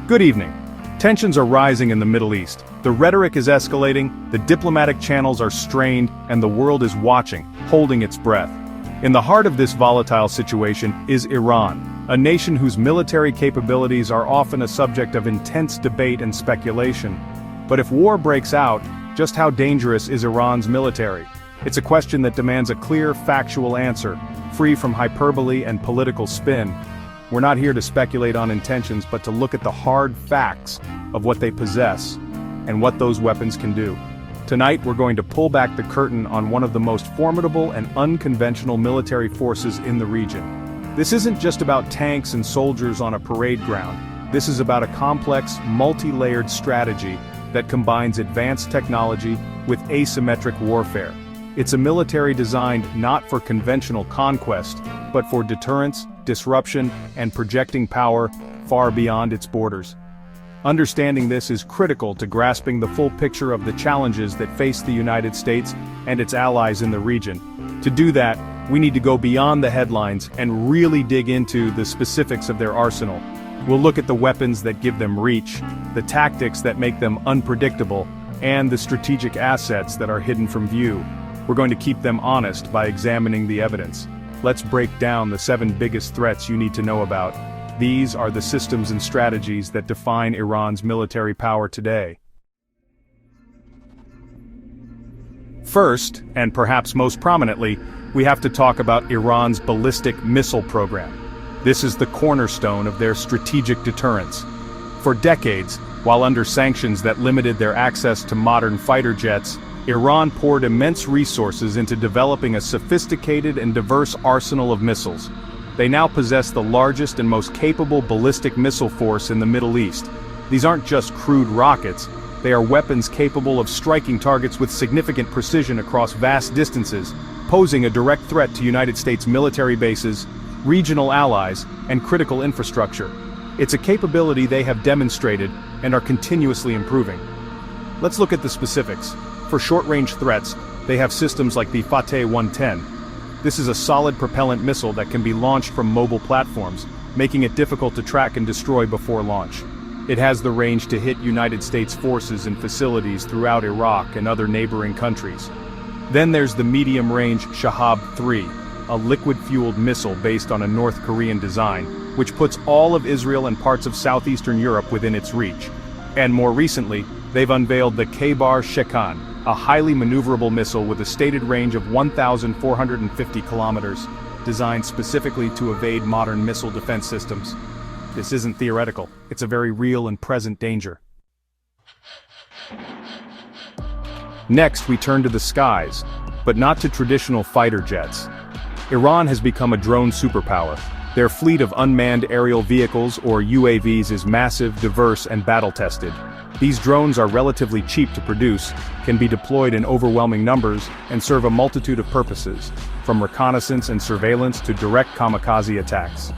Good evening. Tensions are rising in the Middle East. The rhetoric is escalating, the diplomatic channels are strained, and the world is watching, holding its breath. In the heart of this volatile situation is Iran, a nation whose military capabilities are often a subject of intense debate and speculation. But if war breaks out, just how dangerous is Iran's military? It's a question that demands a clear, factual answer, free from hyperbole and political spin. We're not here to speculate on intentions, but to look at the hard facts of what they possess and what those weapons can do. Tonight we're going to pull back the curtain on one of the most formidable and unconventional military forces in the region. This isn't just about tanks and soldiers on a parade ground. This is about a complex, multi-layered strategy that combines advanced technology with asymmetric warfare. It's a military designed not for conventional conquest, but for deterrence, disruption, and projecting power far beyond its borders. Understanding this is critical to grasping the full picture of the challenges that face the United States and its allies in the region. To do that, we need to go beyond the headlines and really dig into the specifics of their arsenal. We'll look at the weapons that give them reach, the tactics that make them unpredictable, and the strategic assets that are hidden from view. We're going to keep them honest by examining the evidence. Let's break down the 7 biggest threats you need to know about. These are the systems and strategies that define Iran's military power today. First, and perhaps most prominently, we have to talk about Iran's ballistic missile program. This is the cornerstone of their strategic deterrence. For decades, while under sanctions that limited their access to modern fighter jets, Iran poured immense resources into developing a sophisticated and diverse arsenal of missiles. They now possess the largest and most capable ballistic missile force in the Middle East. These aren't just crude rockets, they are weapons capable of striking targets with significant precision across vast distances, posing a direct threat to United States military bases, regional allies, and critical infrastructure. It's a capability they have demonstrated and are continuously improving. Let's look at the specifics. For short-range threats, they have systems like the Fateh 110. This is a solid propellant missile that can be launched from mobile platforms, making it difficult to track and destroy before launch. It has the range to hit United States forces and facilities throughout Iraq and other neighboring countries. Then there's the medium-range Shahab-3, a liquid-fueled missile based on a North Korean design, which puts all of Israel and parts of southeastern Europe within its reach. And more recently, they've unveiled the Khaybar-Shekan, a highly maneuverable missile with a stated range of 1,450 kilometers, designed specifically to evade modern missile defense systems. This isn't theoretical, it's a very real and present danger. Next, we turn to the skies, but not to traditional fighter jets. Iran has become a drone superpower. Their fleet of unmanned aerial vehicles, or UAVs, is massive, diverse, and battle-tested. These drones are relatively cheap to produce, can be deployed in overwhelming numbers, and serve a multitude of purposes, from reconnaissance and surveillance to direct kamikaze attacks.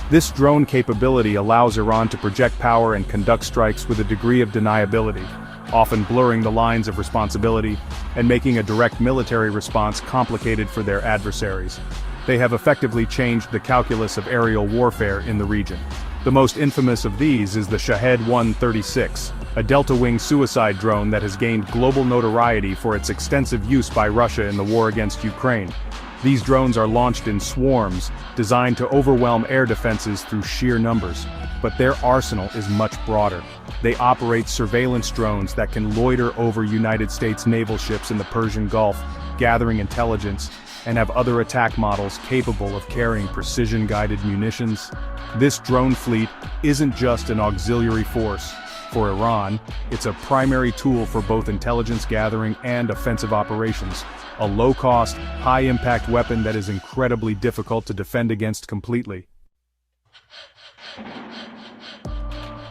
This drone capability allows Iran to project power and conduct strikes with a degree of deniability, often blurring the lines of responsibility and making a direct military response complicated for their adversaries. They have effectively changed the calculus of aerial warfare in the region. The most infamous of these is the Shahed 136, a delta-wing suicide drone that has gained global notoriety for its extensive use by Russia in the war against Ukraine. These drones are launched in swarms, designed to overwhelm air defenses through sheer numbers. But their arsenal is much broader. They operate surveillance drones that can loiter over United States naval ships in the Persian Gulf, gathering intelligence, and have other attack models capable of carrying precision-guided munitions. This drone fleet isn't just an auxiliary force. For Iran, it's a primary tool for both intelligence gathering and offensive operations, a low-cost, high-impact weapon that is incredibly difficult to defend against completely.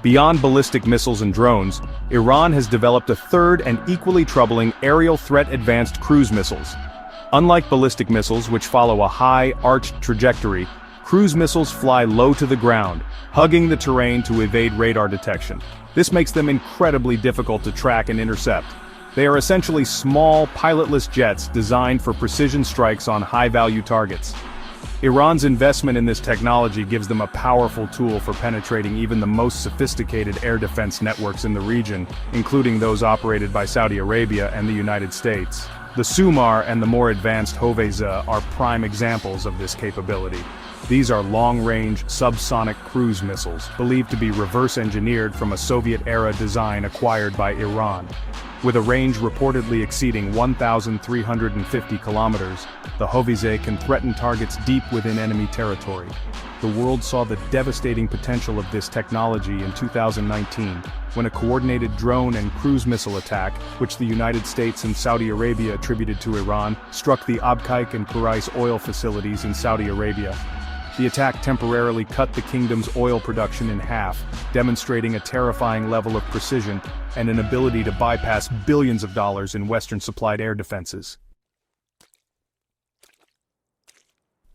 Beyond ballistic missiles and drones, Iran has developed a third and equally troubling aerial threat: advanced cruise missiles. Unlike ballistic missiles, which follow a high, arched trajectory, cruise missiles fly low to the ground, hugging the terrain to evade radar detection. This makes them incredibly difficult to track and intercept. They are essentially small, pilotless jets designed for precision strikes on high-value targets. Iran's investment in this technology gives them a powerful tool for penetrating even the most sophisticated air defense networks in the region, including those operated by Saudi Arabia and the United States. The Sumar and the more advanced Hoveza are prime examples of this capability. These are long-range, subsonic cruise missiles, believed to be reverse-engineered from a Soviet-era design acquired by Iran. With a range reportedly exceeding 1,350 kilometers, the Hoveza can threaten targets deep within enemy territory. The world saw the devastating potential of this technology in 2019, when a coordinated drone and cruise missile attack, which the United States and Saudi Arabia attributed to Iran, struck the Abqaiq and Qurais oil facilities in Saudi Arabia. The attack temporarily cut the kingdom's oil production in half, demonstrating a terrifying level of precision and an ability to bypass billions of dollars in Western-supplied air defenses.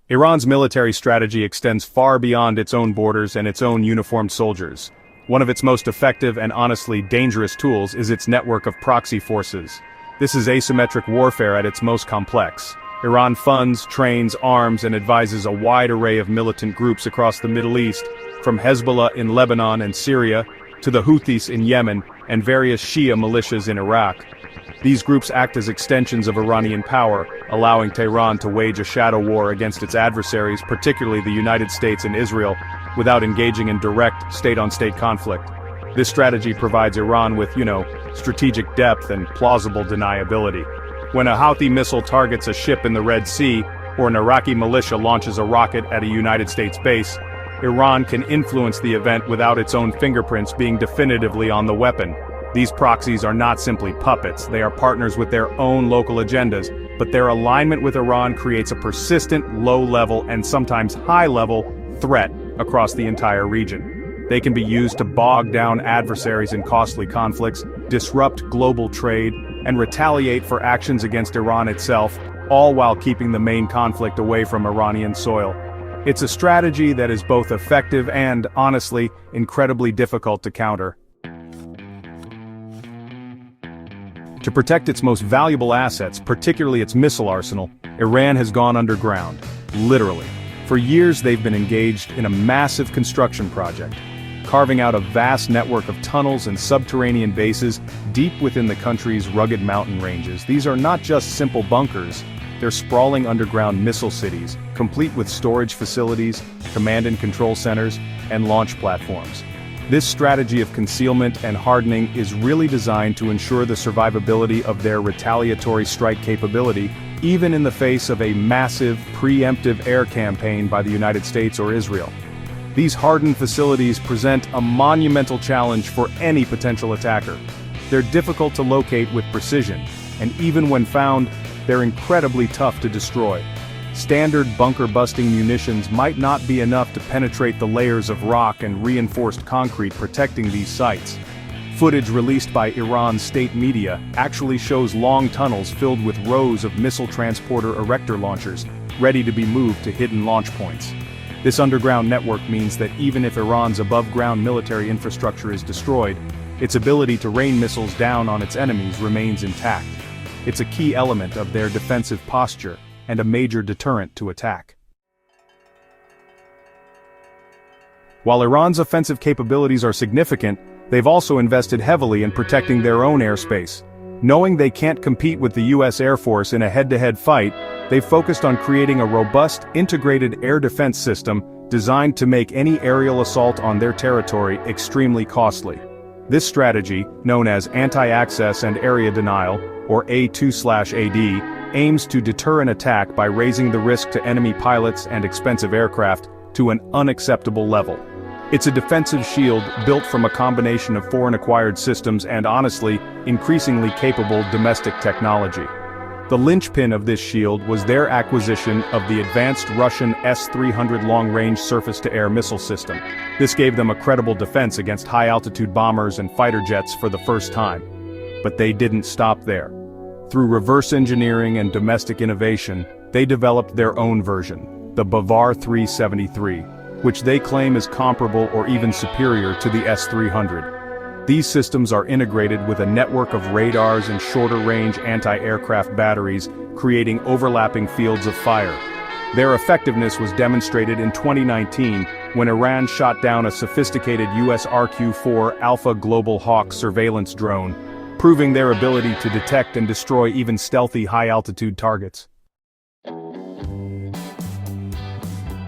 Iran's military strategy extends far beyond its own borders and its own uniformed soldiers. One of its most effective and honestly dangerous tools is its network of proxy forces. This is asymmetric warfare at its most complex. Iran funds, trains, arms, and advises a wide array of militant groups across the Middle East, from Hezbollah in Lebanon and Syria, to the Houthis in Yemen, and various Shia militias in Iraq. These groups act as extensions of Iranian power, allowing Tehran to wage a shadow war against its adversaries, particularly the United States and Israel, without engaging in direct state-on-state conflict. This strategy provides Iran with, strategic depth and plausible deniability. When a Houthi missile targets a ship in the Red Sea, or an Iraqi militia launches a rocket at a United States base, Iran can influence the event without its own fingerprints being definitively on the weapon. These proxies are not simply puppets, they are partners with their own local agendas, but their alignment with Iran creates a persistent, low-level and sometimes high-level threat across the entire region. They can be used to bog down adversaries in costly conflicts, disrupt global trade, and retaliate for actions against Iran itself, all while keeping the main conflict away from Iranian soil. It's a strategy that is both effective and, honestly, incredibly difficult to counter. To protect its most valuable assets, particularly its missile arsenal, Iran has gone underground. Literally. For years they've been engaged in a massive construction project, carving out a vast network of tunnels and subterranean bases deep within the country's rugged mountain ranges. These are not just simple bunkers, they're sprawling underground missile cities, complete with storage facilities, command and control centers, and launch platforms. This strategy of concealment and hardening is really designed to ensure the survivability of their retaliatory strike capability, even in the face of a massive, preemptive air campaign by the United States or Israel. These hardened facilities present a monumental challenge for any potential attacker. They're difficult to locate with precision, and even when found, they're incredibly tough to destroy. Standard bunker-busting munitions might not be enough to penetrate the layers of rock and reinforced concrete protecting these sites. Footage released by Iran's state media actually shows long tunnels filled with rows of missile transporter erector launchers, ready to be moved to hidden launch points. This underground network means that even if Iran's above-ground military infrastructure is destroyed, its ability to rain missiles down on its enemies remains intact. It's a key element of their defensive posture, and a major deterrent to attack. While Iran's offensive capabilities are significant, they've also invested heavily in protecting their own airspace. Knowing they can't compete with the US Air Force in a head-to-head fight, they've focused on creating a robust, integrated air defense system designed to make any aerial assault on their territory extremely costly. This strategy, known as anti-access and area denial, or A2/AD, aims to deter an attack by raising the risk to enemy pilots and expensive aircraft to an unacceptable level. It's a defensive shield built from a combination of foreign-acquired systems and, honestly, increasingly capable domestic technology. The linchpin of this shield was their acquisition of the advanced Russian S-300 long-range surface-to-air missile system. This gave them a credible defense against high-altitude bombers and fighter jets for the first time. But they didn't stop there. Through reverse engineering and domestic innovation, they developed their own version, the Bavar 373, which they claim is comparable or even superior to the S-300. These systems are integrated with a network of radars and shorter-range anti-aircraft batteries, creating overlapping fields of fire. Their effectiveness was demonstrated in 2019 when Iran shot down a sophisticated US RQ-4 Alpha Global Hawk surveillance drone, proving their ability to detect and destroy even stealthy high-altitude targets.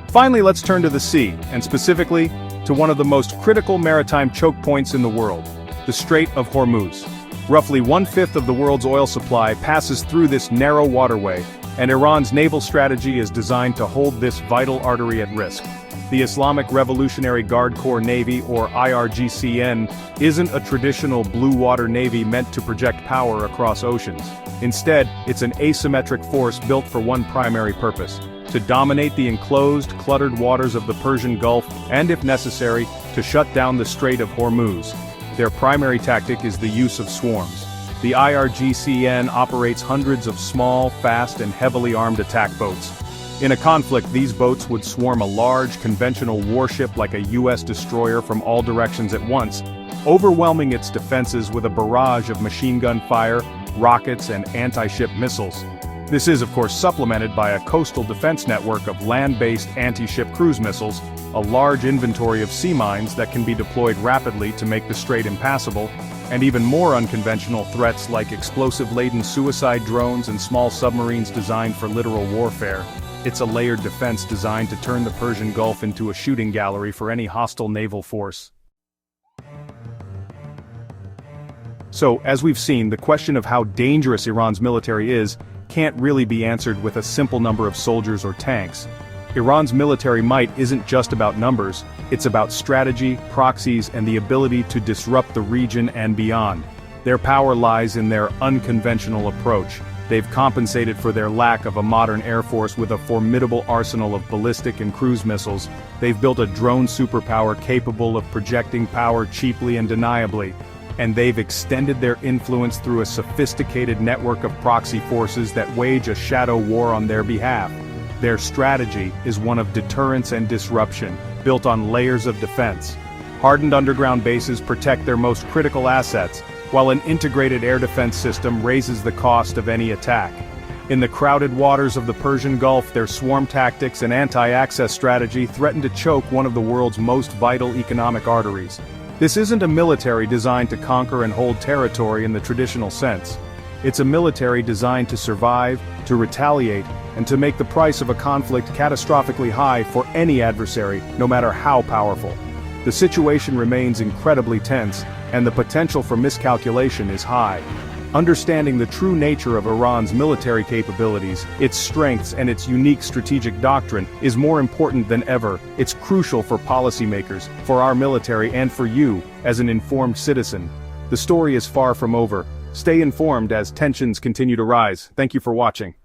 Finally, let's turn to the sea, and specifically, to one of the most critical maritime choke points in the world, the Strait of Hormuz. Roughly 1/5 of the world's oil supply passes through this narrow waterway, and Iran's naval strategy is designed to hold this vital artery at risk. The Islamic Revolutionary Guard Corps Navy, or IRGCN, isn't a traditional blue water navy meant to project power across oceans. Instead, it's an asymmetric force built for one primary purpose: to dominate the enclosed, cluttered waters of the Persian Gulf, and if necessary, to shut down the Strait of Hormuz. Their primary tactic is the use of swarms. The IRGCN operates hundreds of small, fast and heavily armed attack boats. In a conflict, these boats would swarm a large, conventional warship like a US destroyer from all directions at once, overwhelming its defenses with a barrage of machine gun fire, rockets and anti-ship missiles. This is, of course, supplemented by a coastal defense network of land-based anti-ship cruise missiles, a large inventory of sea mines that can be deployed rapidly to make the strait impassable, and even more unconventional threats like explosive-laden suicide drones and small submarines designed for literal warfare. It's a layered defense designed to turn the Persian Gulf into a shooting gallery for any hostile naval force. So, as we've seen, the question of how dangerous Iran's military is can't really be answered with a simple number of soldiers or tanks. Iran's military might isn't just about numbers, it's about strategy, proxies, and the ability to disrupt the region and beyond. Their power lies in their unconventional approach. They've compensated for their lack of a modern air force with a formidable arsenal of ballistic and cruise missiles. They've built a drone superpower capable of projecting power cheaply and deniably. And they've extended their influence through a sophisticated network of proxy forces that wage a shadow war on their behalf. Their strategy is one of deterrence and disruption, built on layers of defense. Hardened underground bases protect their most critical assets, while an integrated air defense system raises the cost of any attack. In the crowded waters of the Persian Gulf, their swarm tactics and anti-access strategy threaten to choke one of the world's most vital economic arteries. This isn't a military designed to conquer and hold territory in the traditional sense. It's a military designed to survive, to retaliate, and to make the price of a conflict catastrophically high for any adversary, no matter how powerful. The situation remains incredibly tense, and the potential for miscalculation is high. Understanding the true nature of Iran's military capabilities, its strengths and its unique strategic doctrine is more important than ever. It's crucial for policymakers, for our military and for you, as an informed citizen. The story is far from over. Stay informed as tensions continue to rise. Thank you for watching.